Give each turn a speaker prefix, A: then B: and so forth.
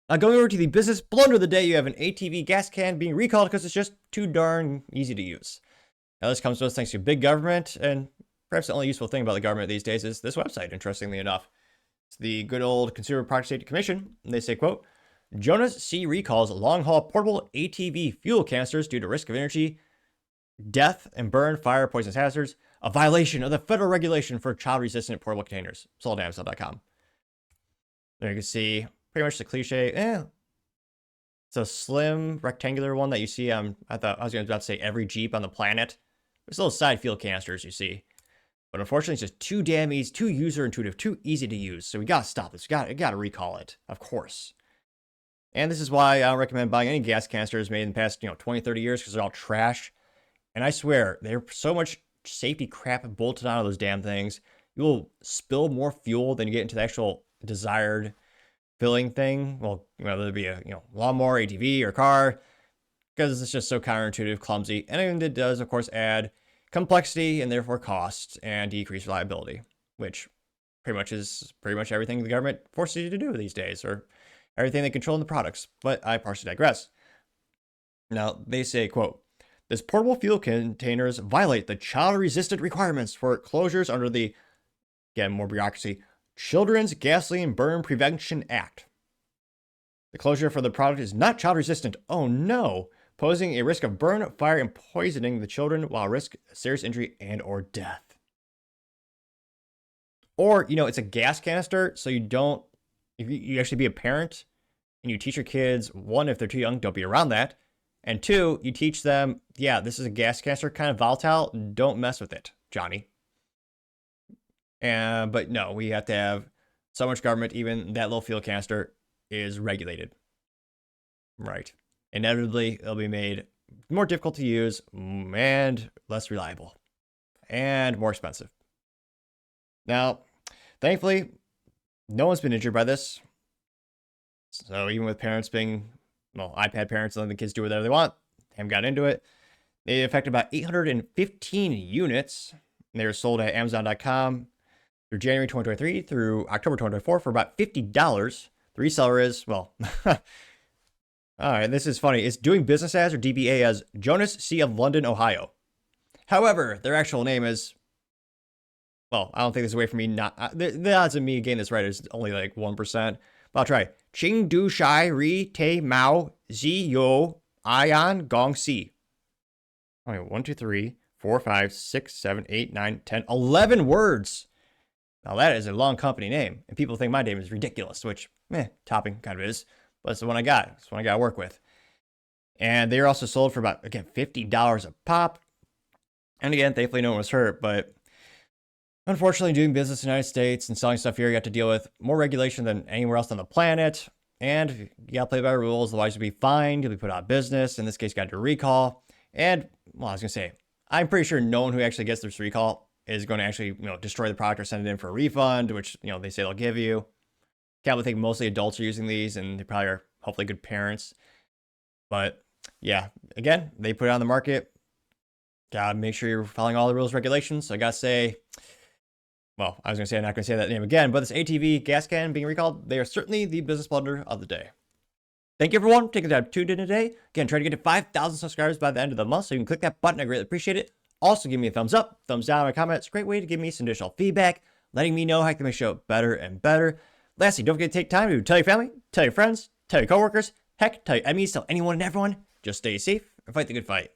A: Going over to the business blunder of the day, you have an ATV gas can being recalled because it's just too darn easy to use. Now, this comes to us thanks to big government, and perhaps the only useful thing about the government these days is this website, interestingly enough. It's the good old Consumer Product Safety Commission, and they say, quote, Jonas C. recalls long-haul portable ATV fuel canisters due to risk of energy, death, and burn, fire, poisonous hazards, a violation of the federal regulation for child-resistant portable containers. Sold at Amazon.com. There you can see pretty much the cliche. It's a slim rectangular one that you see. I thought I was about to say every Jeep on the planet. There's little side fuel canisters you see, but unfortunately, it's just too damn easy, too user intuitive, too easy to use. So we gotta stop this. We gotta recall it, of course. And this is why I don't recommend buying any gas canisters made in the past 20, 30 years because they're all trash. And I swear, there's so much safety crap bolted onto those damn things. You will spill more fuel than you get into the actual desired filling thing. Well, whether it be a lawnmower, ATV, or car, because it's just so counterintuitive, clumsy, and it does, of course, add complexity and therefore cost and decrease reliability, which pretty much everything the government forces you to do these days, or everything they control in the products. But I partially digress. Now they say, quote, this portable fuel containers violate the child-resistant requirements for closures under the, again, more bureaucracy, Children's Gasoline Burn Prevention Act. The closure for the product is not child-resistant. Oh no, posing a risk of burn, fire, and poisoning the children while risk serious injury and or death. Or, it's a gas canister, so you actually be a parent and you teach your kids, one, if they're too young, don't be around that. And two, you teach them, yeah, this is a gas canister, kind of volatile. Don't mess with it, Johnny. But no, we have to have so much government, even that little fuel canister is regulated. Right. Inevitably, it'll be made more difficult to use and less reliable and more expensive. Now, thankfully, no one's been injured by this. So even with parents being, iPad parents letting the kids do whatever they want, haven't got into it. They affected about 815 units. And they were sold at Amazon.com through January 2023 through October 2024 for about $50. The reseller is, all right, this is funny. It's doing business as, or DBA as, Jonas C. of London, Ohio. However, their actual name is, I don't think there's a way for me not, the odds of me getting this right is only like 1%. But I'll try. Ching Du Shai Ri Te Mao Zi Yo Ion Gong Si. Okay, 1, 2, 3, 4, 5, 6, 7, 8, 9, 10, 11 words. Now that is a long company name, and people think my name is ridiculous, which, topping kind of is, but it's the one I got. It's the one I got to work with. And they are also sold for about, again, $50 a pop. And again, thankfully no one was hurt, but unfortunately doing business in the United States and selling stuff here, you have to deal with more regulation than anywhere else on the planet. And you got to play by the rules, otherwise you'll be fined, you'll be put out of business. In this case, got to recall. And, I was going to say, I'm pretty sure no one who actually gets this recall is going to actually, destroy the product or send it in for a refund, which, they say they'll give you. Can't think mostly adults are using these, and they probably are hopefully good parents. But yeah, again, they put it on the market. Gotta make sure you're following all the rules, regulations. So I gotta say, I was gonna say I'm not gonna say that name again, but this ATV gas can being recalled, they are certainly the business blunder of the day. Thank you everyone for taking the time to tune in today. Again, try to get to 5,000 subscribers by the end of the month, so you can click that button. I greatly appreciate it. Also, give me a thumbs up, thumbs down, or a comment. It's a great way to give me some additional feedback, letting me know how I can make the show better and better. Lastly, don't forget to take time to tell your family, tell your friends, tell your coworkers, heck, tell your enemies, tell anyone and everyone. Just stay safe and fight the good fight.